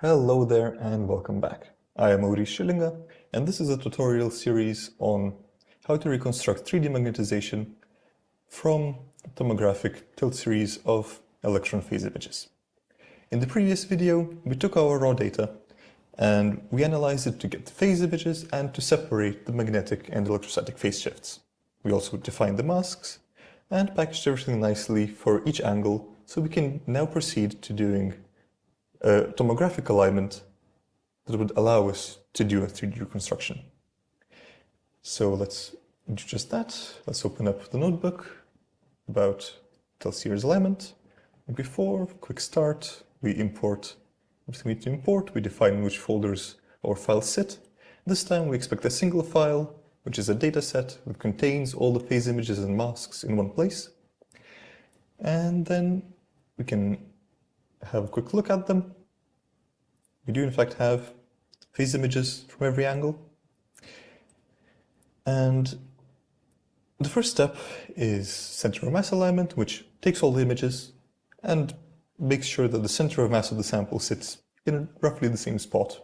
Hello there and welcome back. I am Maurice Schillinger and this is a tutorial series on how to reconstruct 3D magnetization from tomographic tilt series of electron phase images. In the previous video, we took our raw data and we analyzed it to get the phase images and to separate the magnetic and electrostatic phase shifts. We also defined the masks and packaged everything nicely for each angle, so we can now proceed to doing a tomographic alignment that would allow us to do a 3D reconstruction. So let's do just that. Let's open up the notebook about tilt series alignment. And before, quick start, we import everything we need to import. We define which folders our files sit. This time we expect a single file, which is a dataset that contains all the phase images and masks in one place. And then we can have a quick look at them. We do in fact have phase images from every angle. And the first step is center of mass alignment, which takes all the images and makes sure that the center of mass of the sample sits in roughly the same spot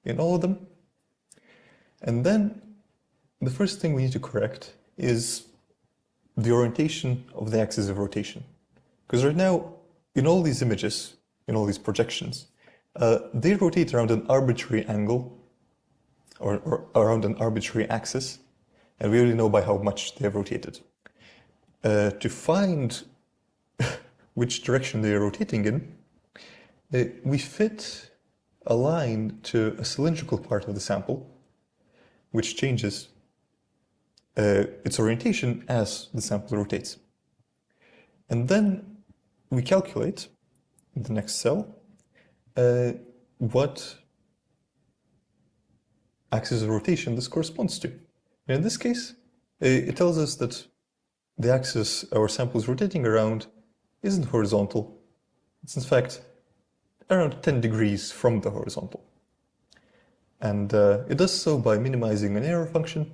in all of them. And then the first thing we need to correct is the orientation of the axis of rotation. Because right now, in all these images, in all these projections, they rotate around an arbitrary angle or around an arbitrary axis, and we only know by how much they have rotated. To find which direction they are rotating in, we fit a line to a cylindrical part of the sample, which changes its orientation as the sample rotates. And then we calculate in the next cell what axis of rotation this corresponds to. And in this case, it tells us that the axis our sample is rotating around isn't horizontal. It's in fact around 10 degrees from the horizontal. And it does so by minimizing an error function.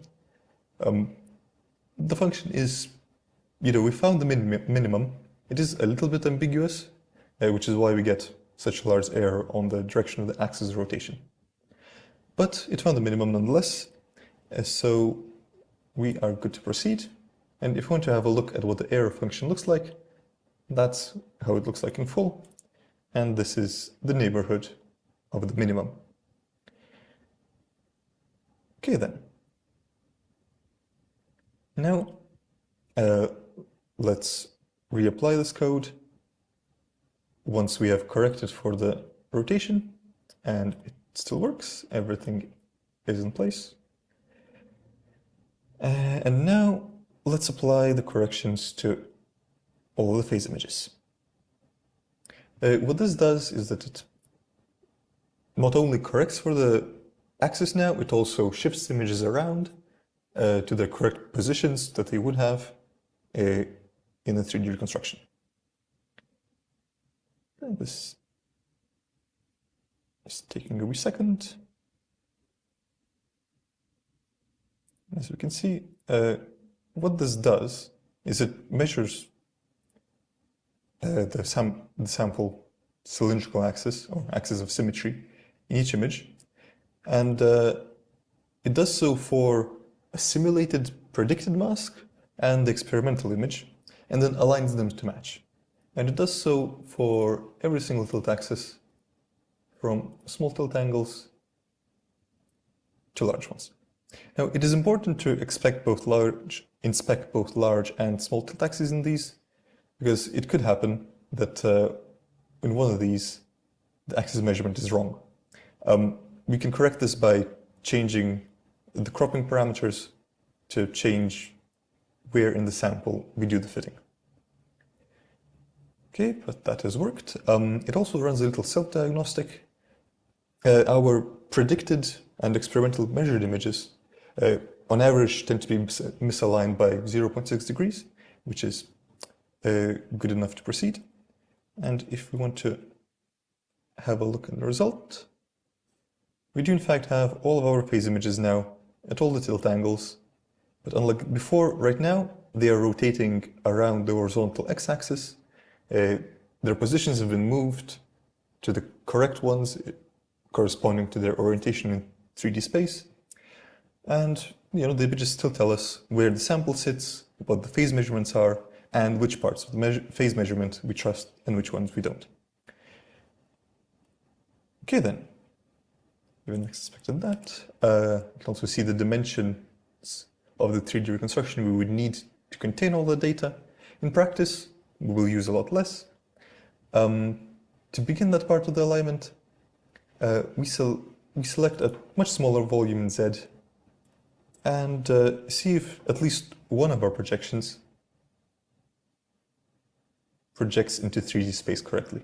The function is, we found the minimum. It is a little bit ambiguous, which is why we get such a large error on the direction of the axis of rotation. But it found the minimum nonetheless, so we are good to proceed. And if we want to have a look at what the error function looks like, that's how it looks like in full. And this is the neighborhood of the minimum. Okay then. Now, let's reapply this code once we have corrected for the rotation, and it still works, everything is in place. And now let's apply the corrections to all the phase images. What this does is that it not only corrects for the axis now, it also shifts images around to the correct positions that they would have in a 3D reconstruction. And this is taking a wee second. As we can see, what this does is it measures the sample cylindrical axis or axis of symmetry in each image, and it does so for a simulated predicted mask and the experimental image, and then aligns them to match. And it does so for every single tilt axis, from small tilt angles to large ones. Now, it is important to inspect both large and small tilt axes in these, because it could happen that in one of these, the axis measurement is wrong. We can correct this by changing the cropping parameters to change where in the sample we do the fitting. Okay, but that has worked. It also runs a little self-diagnostic. Our predicted and experimental measured images on average tend to be misaligned by 0.6 degrees, which is good enough to proceed. And if we want to have a look at the result, we do in fact have all of our phase images now at all the tilt angles, but unlike before, right now, they are rotating around the horizontal x-axis. Their positions have been moved to the correct ones corresponding to their orientation in 3D space. And the images still tell us where the sample sits, what the phase measurements are, and which parts of the phase measurement we trust and which ones we don't. Okay then, we haven't expected that. You can also see the dimensions of the 3D reconstruction we would need to contain all the data. In practice, we will use a lot less. To begin that part of the alignment, we select a much smaller volume in Z and see if at least one of our projections projects into 3D space correctly.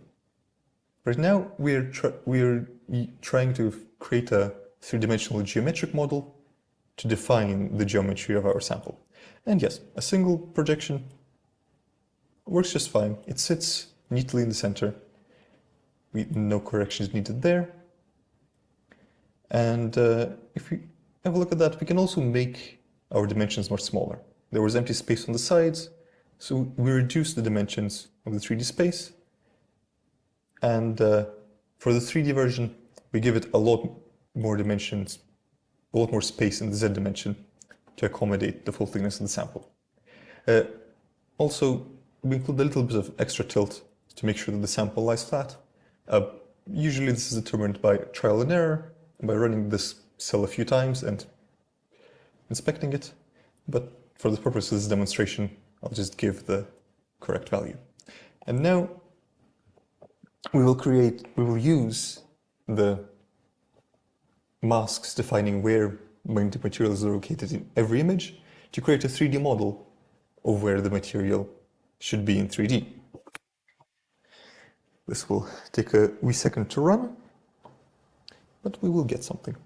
Right now, we're trying to create a three-dimensional geometric model to define the geometry of our sample. And yes, a single projection works just fine. It sits neatly in the center. No corrections needed there. And if we have a look at that, we can also make our dimensions much smaller. There was empty space on the sides, so we reduced the dimensions of the 3D space. And for the 3D version, we give it a lot more dimensions, a lot more space in the Z dimension to accommodate the full thickness of the sample. Also, we include a little bit of extra tilt to make sure that the sample lies flat. Usually this is determined by trial and error, by running this cell a few times and inspecting it. But for the purpose of this demonstration, I'll just give the correct value. And now we will use the masks defining where magnetic materials are located in every image to create a 3D model of where the material should be in 3D. This will take a wee second to run, but we will get something.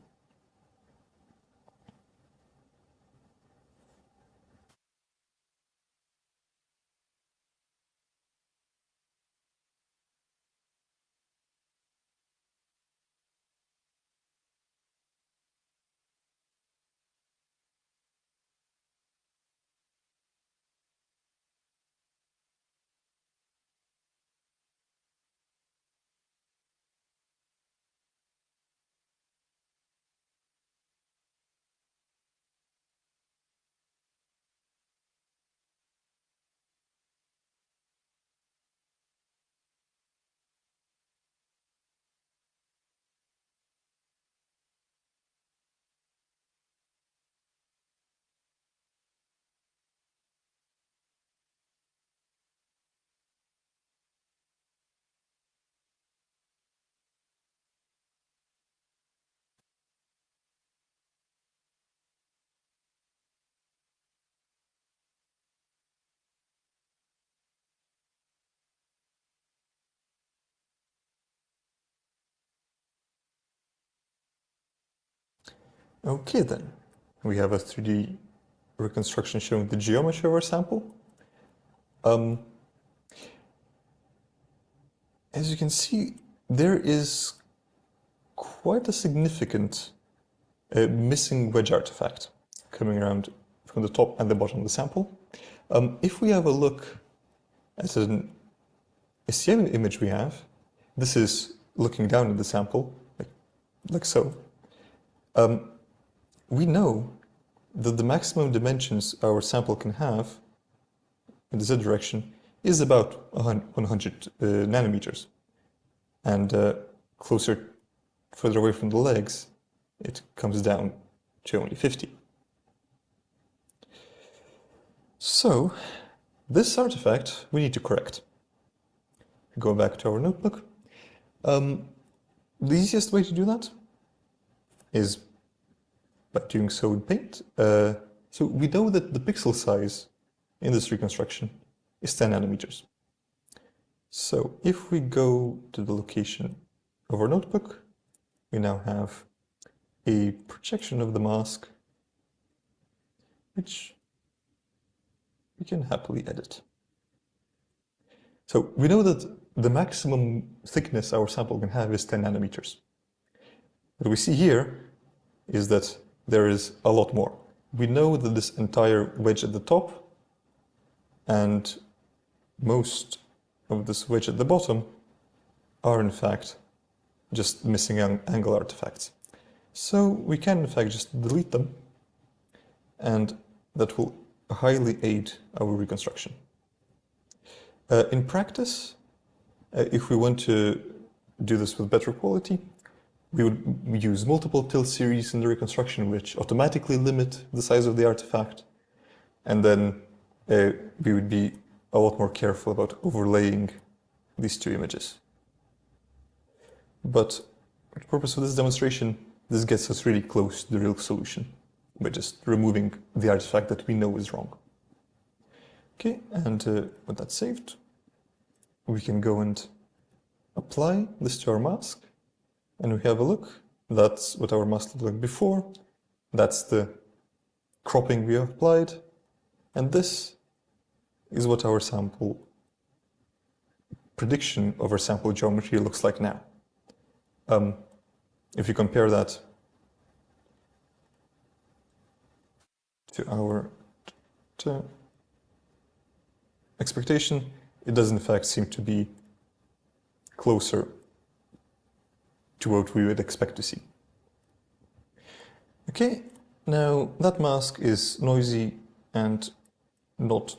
Okay then, we have a 3D reconstruction showing the geometry of our sample. As you can see, there is quite a significant missing wedge artifact coming around from the top and the bottom of the sample. If we have a look at an SEM image we have, this is looking down at the sample, like so. We know that the maximum dimensions our sample can have in the Z direction is about 100 nanometers. And further away from the legs, it comes down to only 50. So, this artifact we need to correct. Go back to our notebook. The easiest way to do that is by doing so in Paint. So we know that the pixel size in this reconstruction is 10 nanometers. So if we go to the location of our notebook, we now have a projection of the mask, which we can happily edit. So we know that the maximum thickness our sample can have is 10 nanometers. What we see here is that there is a lot more. We know that this entire wedge at the top and most of this wedge at the bottom are in fact just missing angle artifacts. So we can in fact just delete them, and that will highly aid our reconstruction. In practice, if we want to do this with better quality, we would use multiple tilt series in the reconstruction, which automatically limit the size of the artifact, and then we would be a lot more careful about overlaying these two images. But for the purpose of this demonstration, this gets us really close to the real solution by just removing the artifact that we know is wrong. Okay, and when that's saved, we can go and apply this to our mask, and we have a look. That's what our mask looked like before. That's the cropping we have applied, and this is what our sample prediction of our sample geometry looks like now. If you compare that to our expectation, it does in fact seem to be closer to what we would expect to see. Okay, now that mask is noisy and not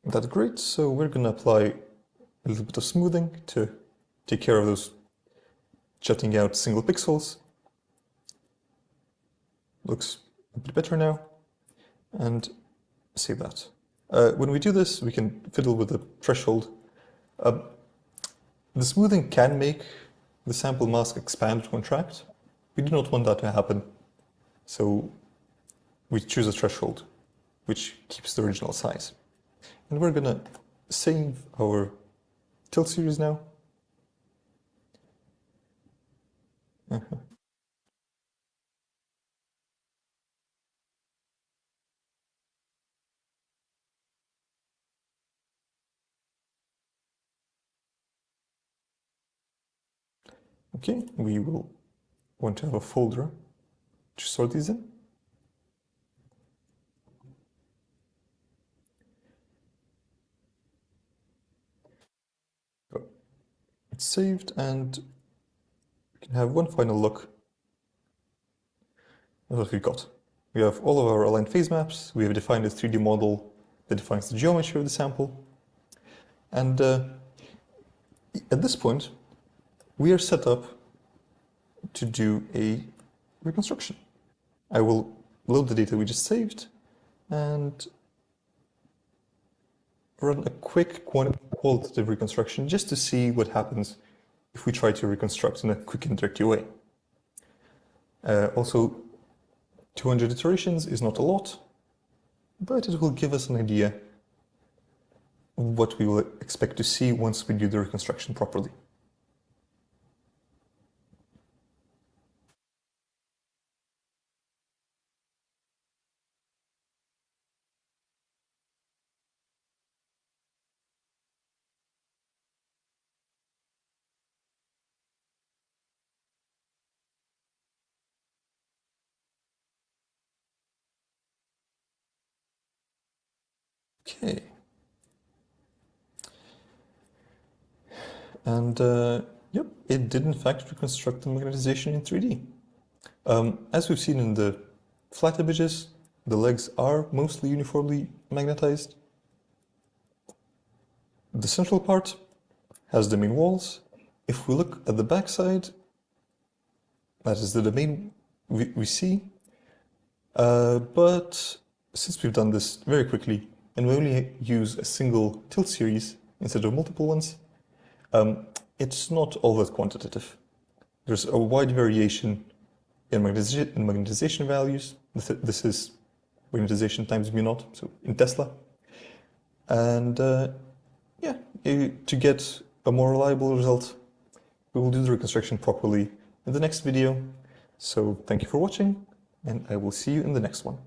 that great, so we're going to apply a little bit of smoothing to take care of those jutting out single pixels. Looks a bit better now, and save that. When we do this, we can fiddle with the threshold. The smoothing can make the sample mask expand or contract. We do not want that to happen, so we choose a threshold which keeps the original size. And we're gonna save our tilt series now. Okay, we will want to have a folder to store these in. It's saved, and we can have one final look at what we've got. We have all of our aligned phase maps. We have defined a 3D model that defines the geometry of the sample. And at this point, we are set up to do a reconstruction. I will load the data we just saved and run a quick qualitative reconstruction just to see what happens if we try to reconstruct in a quick and dirty way. Also, 200 iterations is not a lot, but it will give us an idea of what we will expect to see once we do the reconstruction properly. Okay. And yep, it did in fact reconstruct the magnetization in 3D. As we've seen in the flat images, the legs are mostly uniformly magnetized. The central part has the main walls. If we look at the backside, that is the domain we see. But since we've done this very quickly, and we only use a single tilt series instead of multiple ones, it's not all that quantitative. There's a wide variation in magnetization values. This is magnetization times mu naught, so in Tesla. And yeah, to get a more reliable result, we will do the reconstruction properly in the next video. So thank you for watching, and I will see you in the next one.